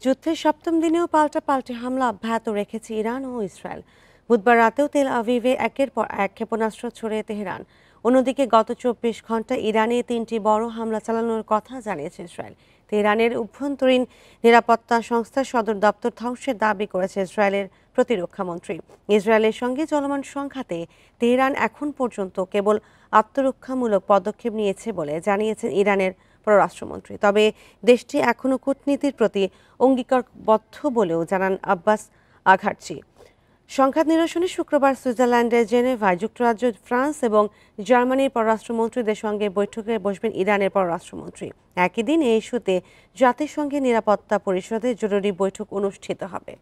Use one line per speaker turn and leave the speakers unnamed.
যুদ্ধের সপ্তম দিনেও পাল্টাপাল্টি হামলা অব্যাহত রেখেছে ইরান ও ইসরায়েল। বুধবার রাতেও তেল আভিভে একের পর এক ক্ষেপণাস্ত্র ছড়ে তেহরান। অন্যদিকে গত ২৪ ঘন্টা ইরানে ৩টি বড় হামলা চালানোর কথা জানিয়েছে ইসরায়েল। তেহরানের অভ্যন্তরীণ নিরাপত্তা সংস্থার সদর দপ্তর ধ্বংসের দাবি করেছে ইসরায়েলের প্রতিরক্ষামন্ত্রী। ইসরায়েলের সঙ্গে চলমান সংঘাতে তেহরান এখন পর্যন্ত কেবল আত্মরক্ষামূলক পদক্ষেপ নিয়েছে বলে জানিয়েছেন ইরানের পররাষ্ট্রমন্ত্রী। তবে দেশটি এখনও কূটনীতির প্রতি অঙ্গীকারবদ্ধ বলেও জানান আব্বাস আঘার্চি। সংঘাত নিরসনে শুক্রবার সুইজারল্যান্ডের জেনেভায় যুক্তরাজ্য, ফ্রান্স এবং জার্মানির পররাষ্ট্রমন্ত্রীদের সঙ্গে বৈঠকে বসবেন ইরানের পররাষ্ট্রমন্ত্রী। একই দিন এই ইস্যুতে জাতিসংঘের নিরাপত্তা পরিষদে জরুরি বৈঠক অনুষ্ঠিত হবে।